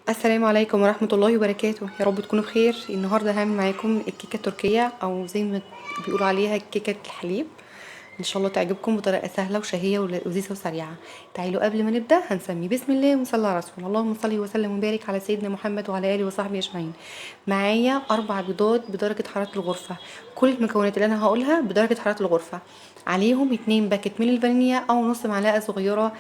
السلام عليكم ورحمة الله وبركاته، يا رب تكونوا بخير. النهاردة هعمل معاكم الكيكة التركية أو زي ما بيقولوا عليها كيكة الحليب. إن شاء الله تعجبكم بطريقة سهلة وشهية ولذيذة وسريعة. تعالوا قبل ما نبدأ هنسمي بسم الله ونصلي على رسول اللهم صل وسلم وبارك على سيدنا محمد وعلى آله وصحبه أجمعين. معايا 4 بيضات بدرجة حرارة الغرفة. كل المكونات اللي أنا هقولها بدرجة حرارة الغرفة. عليهم 2 باكت من الفانيليا أو نص معلقة صغيرة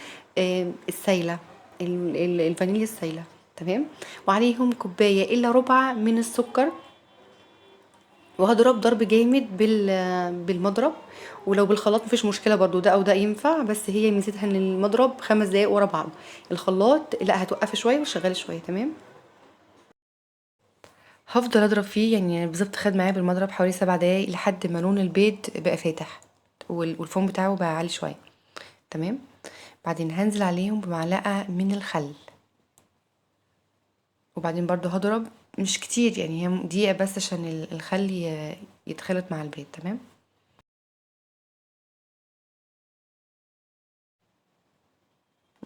السايلة، الفانيليا السايلة. تمام. وعليهم كوباية إلا ربع من السكر. وهضرب ضرب جامد بالمضرب. ولو بالخلاط مفيش مشكلة برضو، ده او ده ينفع، بس هي ميزتها ان المضرب 5 دقايق ورا بعض. الخلاط لا، هتوقفي شوية وشغلي شوية. تمام. هفضل اضرب فيه يعني بالظبط، خد معايا بالمضرب حوالي 7 دقايق لحد ما لون البيض بقى فاتح والفوم بتاعه بقى عالي شوية. تمام. بعدين هنزل عليهم بمعلقة من الخل. وبعدين برضو هضرب مش كتير، يعني هي دقيقة بس عشان الخل يتخلط مع البيض. تمام.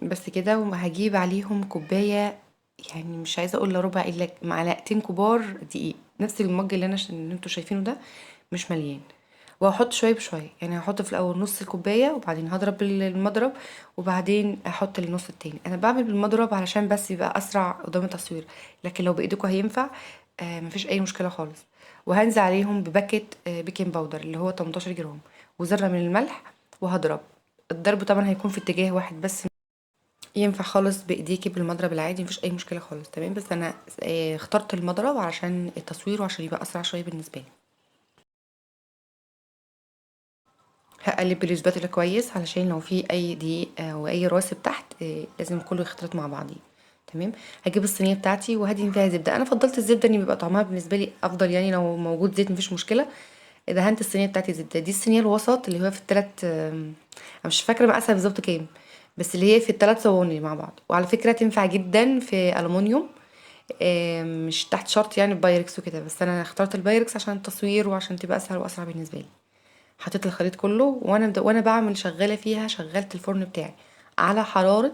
بس كده. وهجيب عليهم كوباية، يعني مش عايزة اقول ربع، الا معلقتين كبار دقيق، نفس المج اللي انتوا شايفينه ده، مش مليان. وهحط شوية بشوية، يعني هحط في الاول نص الكوباية وبعدين هضرب بالمضرب وبعدين احط النص التاني. انا بعمل بالمضرب علشان بس يبقى اسرع قدام التصوير، لكن لو بايدكم هينفع. مفيش اي مشكلة خالص. وهنزل عليهم بباكت بيكنج باودر اللي هو 18 جرام وذرة من الملح. وهضرب. الضرب طبعا هيكون في اتجاه واحد بس. ينفع خالص بايديكي بالمضرب العادي، مفيش اي مشكله خالص. تمام. بس انا اخترت المضرب علشان التصوير وعشان يبقى اسرع شويه بالنسبه لي. هقلب بالسباتولا كويس علشان لو في اي دقيق او اي رواسب تحت، لازم كله يختلط مع بعضيه. تمام. هجيب الصينيه بتاعتي وهدهن فيها زبده. انا فضلت الزبده ان بيبقى طعمها بالنسبه لي افضل، يعني لو موجود زيت مفيش مشكله. دهنت الصينيه بتاعتي زبده. دي الصينيه الوسط اللي هو في الثلاث، انا مش فاكره مقاسها بالظبط كام، بس اللي هي في الثلاث صواني مع بعض. وعلى فكره تنفع جدا في الومنيوم. مش تحت شرط يعني بايركس وكده، بس انا اخترت البايركس عشان التصوير وعشان تبقى اسهل واسرع بالنسبه لي. حطيت الخليط كله وانا بعمل شغاله فيها، شغلت الفرن بتاعي على حراره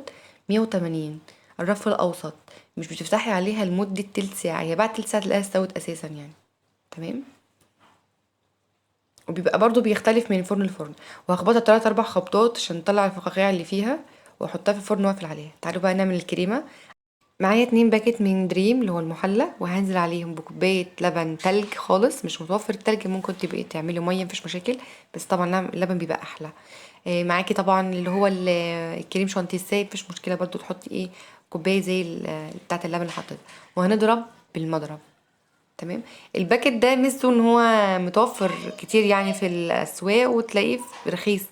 180، الرف الاوسط. مش بتفتحي عليها لمده تلت ساعه، هي بعد تلت ساعه تلاقيها استوت اساسا يعني. تمام. وبيبقى برضو بيختلف من فرن لفرن. وهخبطها 3 4 خبطات عشان نطلع الفقاقيع اللي فيها، واحطها في الفرن واقفل عليها. تعالوا بقى نعمل الكريمه. معايا 2 باكت من دريم اللي هو المحلى، وهنزل عليهم بكوبايه لبن تلج خالص. مش متوفر التلج ممكن تبقي تعملي ميه، مفيش مشاكل، بس طبعا اللبن بيبقى احلى. معاكي طبعا اللي هو الكريم شانتيه السايب، مفيش مشكله برضو تحطي كوبايه زي بتاعه اللبن اللي حطيتها. وهنضرب بالمضرب. تمام. الباكت ده ميزته ان هو متوفر كتير يعني في الاسواق، وتلاقيه رخيص.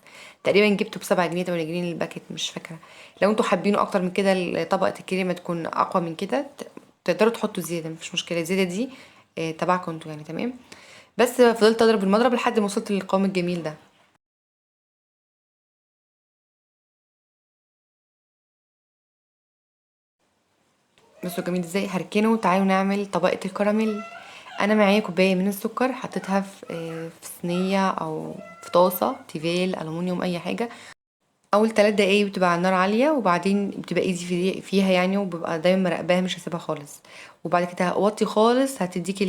تقريبا جبته ب7 جنيه 8 جنيه الباكت، مش فاكره. لو انتوا حابينه اكتر من كده، طبقه الكريمه تكون اقوى من كده، تقدروا تحطوا زياده، مفيش مشكله. الزياده دي تبعكم انتوا يعني. تمام. بس فضلت اضرب المضرب لحد ما وصلت للقوام الجميل ده. بصوا جميل ازاي. هركنه. تعالوا نعمل طبقه الكراميل. انا معايا كوبايه من السكر، حطيتها في صينيه او في طاسه تيفال الومنيوم اي حاجه. اول 3 دقايق بتبقى على النار عاليه، وبعدين بتبقى ايزي فيها يعني، وببقى دايما مراقباها مش هسيبها خالص. وبعد كده هوطي خالص، هتديكي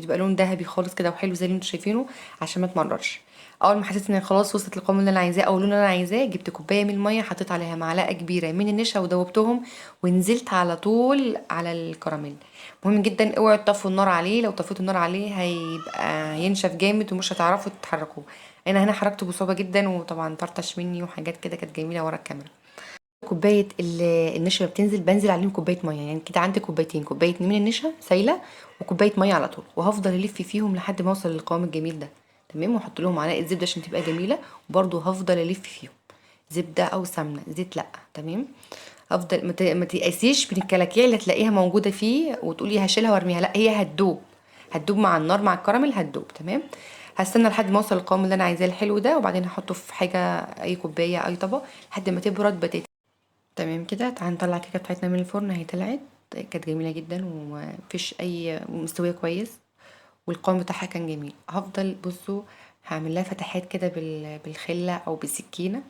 يبقى لون ذهبي خالص كده وحلو زي اللي انتوا شايفينه، عشان ما تمررش. اول ما حسيت ان خلاص وصلت للقوام اللي انا عايزاه او اللون اللي انا عايزاه، جبت كوبايه من الميه، حطيت عليها معلقه كبيره من النشا ودوبتهم. ونزلت على طول على الكراميل. مهم جدا اوعوا تطفوا النار عليه، لو طفيتوا النار عليه هيبقى ينشف جامد ومش هتعرفوا تتحركوه. انا هنا حركته بصعوبه جدا، وطبعا طرطش مني وحاجات كده كانت جميله ورا الكاميرا. كوبايه النشا بتنزل، بنزل عليهم كوبايه ميه، يعني كده عندي كوبايتين، كوبايه من النشا سايله وكوبايه ميه على طول. وهفضل الف فيهم لحد ما اوصل للقوام الجميل ده. تمام. واحط لهم معلقه زبده عشان تبقى جميله. وبرده هفضل الف فيهم. زبده او سمنه، زيت لا. تمام. افضل ما تيأسيش من الكلاكيع اللي تلاقيها موجوده فيه وتقولي هشيلها وارميها، لا، هي هتدوب. هتدوب مع النار مع الكراميل هتدوب. تمام. هستنى لحد ما اوصل للقوام اللي انا عايزاه الحلو ده، وبعدين هحطه في حاجه، اي كوبايه اي طبق، لحد ما تبرد بتاتا. تمام كده. تعالى نطلع الكيكه بتاعتنا من الفرن. اهي طلعت. كانت جميله جدا ومفيش اي مستويه كويس. والقوام بتاعها كان جميل. هفضل بصوا، هعمل لها فتحات كده بالخله او بالسكينه،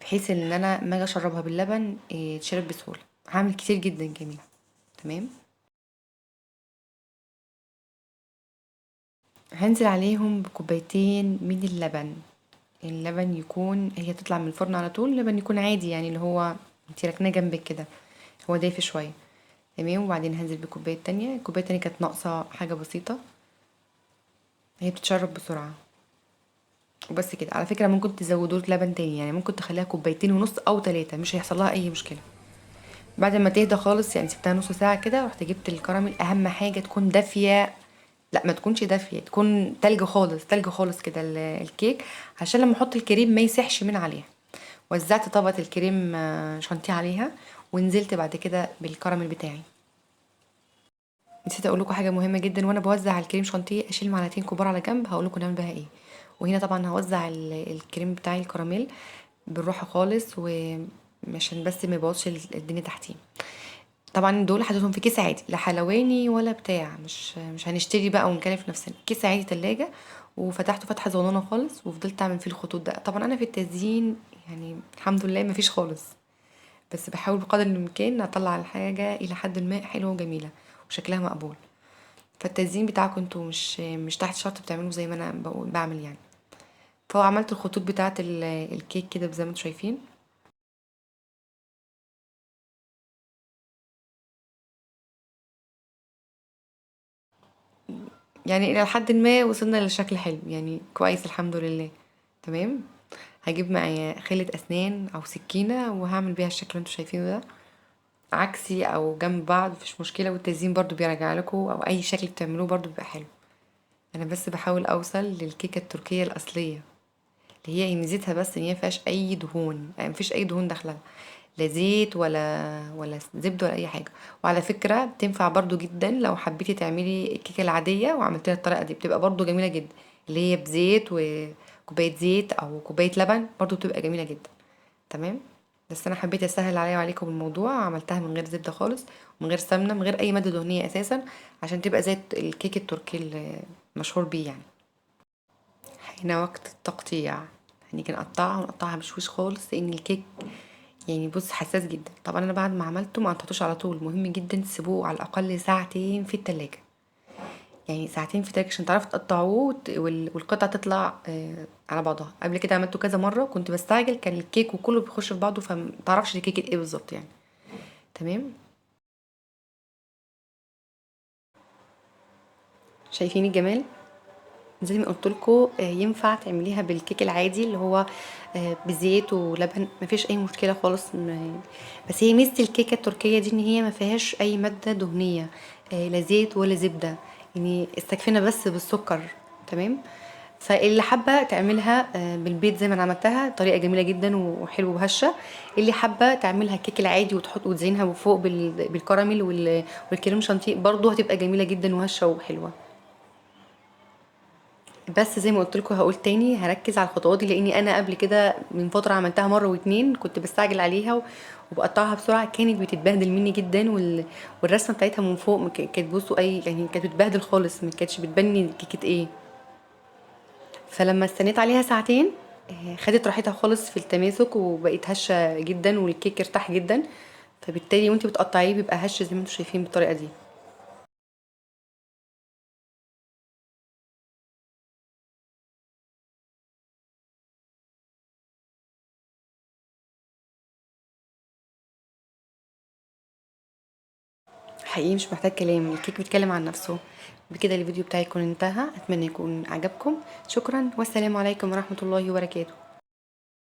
بحيث ان انا ما اجي اشربها باللبن تشرب بسهوله. هعمل كتير جدا جميله. تمام. هنزل عليهم بكوبايتين من اللبن. اللبن يكون، هي تطلع من الفرن على طول، اللبن يكون عادي يعني اللي هو انتي راكناه جنبك كده، هو دافي شويه. تمام. وبعدين هنزل بكوبايه تانية. الكوبايه التانية كانت ناقصه حاجه بسيطه، هي بتتشرب بسرعه. وبس كده. على فكره ممكن تزودوا لبن تاني، يعني ممكن تخليها كوبايتين ونص او 3، مش هيحصل لها اي مشكله. بعد ما تهدى خالص، يعني سبتها نص ساعه كده، رحت جبت الكراميل. اهم حاجه تكون دافيه، لا ما تكونش دافيه، تكون تلج خالص، تلج خالص كده الكيك، عشان لما احط الكريم ما يسحش من عليها. وزعت طبقه الكريم شانتيه عليها، ونزلت بعد كده بالكراميل بتاعي. نسيت اقول لكم حاجه مهمه جدا، وانا بوزع الكريم شانتيه اشيل معلقتين كبار على جنب، هقول لكم نعمل بيها ايه. وهنا طبعا هوزع الكريم بتاعي الكراميل بالراحه خالص، وعشان بس ما يبوظش الدنيا تحتيه. طبعا دول حطيتهم في كيس عادي، لا حلواني ولا بتاع، مش هنشتري بقى ونكلف نفسنا، كيس عادي تلاجة. وفتحته فتحه صغنونه خالص، وفضلت اعمل فيه الخطوط ده. طبعا انا في التزيين يعني الحمد لله مفيش خالص، بس بحاول بقدر الامكان اطلع الحاجه الى حد ما حلوه وجميله وشكلها مقبول. فالتزيين بتاعكم انتوا مش تحت شرط بتعملوه زي ما انا بعمل يعني. فعملت الخطوط بتاعه الكيك كده زي ما انتوا شايفين. يعني الى حد ما وصلنا لشكل حلو يعني كويس الحمد لله. تمام. هجيب معايا خلة اسنان او سكينة وهعمل بيها الشكل اللي انتوا شايفينه ده، عكسي او جنب بعض مفيش مشكلة، والتزيين برضو بيرجع لكم، او اي شكل بتعملوه برضو بيبقى حلو. انا بس بحاول اوصل للكيكة التركية الاصلية، اللي هي ميزتها بس ان هي مفيهاش اي دهون، يعني مفيش اي دهون داخلها، لا زيت ولا زبده ولا اي حاجه. وعلى فكره تنفع برضو جدا لو حبيتي تعملي الكيكه العاديه وعملتيها الطريقه دي، بتبقى برضو جميله جدا، اللي هي بزيت وكوبايه زيت او كوبايه لبن، برضو بتبقى جميله جدا. تمام. بس انا حبيت اسهل عليا وعليكم الموضوع، عملتها من غير زبده خالص، ومن غير سمنه، من غير اي ماده دهنيه اساسا، عشان تبقى زي الكيك التركي المشهور بيه يعني. حين وقت التقطيع، هنيجي ونقطعها بشويش خالص، لان الكيك يعني بص حساس جدا. طبعا انا بعد ما عملته ما قطعتوش على طول، مهم جدا تسيبوه على الاقل ساعتين في التلاجة، يعني ساعتين في التلاجة عشان تعرفوا تقطعوه والقطعة تطلع على بعضها. قبل كده عملته كذا مرة، كنت بستعجل، كان الكيك وكله بيخش في بعضه، فمتعرفش الكيك ايه بالظبط يعني. تمام. شايفين الجمال؟ زي ما قلت لكم ينفع تعمليها بالكيك العادي اللي هو بزيت ولبن، مفيش اي مشكله خالص. بس هي ميزه الكيكه التركيه دي ان هي ما فيهاش اي ماده دهنيه، لا زيت ولا زبده، يعني استكفينا بس بالسكر. تمام. فاللي حابه تعملها بالبيت زي ما انا عملتها، طريقه جميله جدا وحلوه وهشه. اللي حابه تعملها الكيك العادي وتحط وتزينها من فوق بالكراميل والكريم شانتيه، برضو هتبقى جميله جدا وهشه وحلوه. بس زي ما قلت لكم هقول تاني، هركز على الخطوات دي، لاني انا قبل كده من فتره عملتها مره واتنين، كنت بستعجل عليها وبقطعها بسرعه، كانت بتتبهدل مني جدا، والرسمه بتاعتها من فوق كانت بصوا اي يعني كانت بتبهدل خالص، ما كانتش بتبني كيكه ايه. فلما استنيت عليها ساعتين خدت راحتها خالص في التماسك، وبقيت هشه جدا، والكيك ارتاح جدا. فبالتالي وانتي بتقطعيه بيبقى هش زي ما انتم شايفين بالطريقه دي. حقيقي مش محتاج كلام، الكيك بيتكلم عن نفسه. بكده الفيديو بتاعي يكون انتهى، اتمنى يكون عجبكم. شكرا، والسلام عليكم ورحمة الله وبركاته.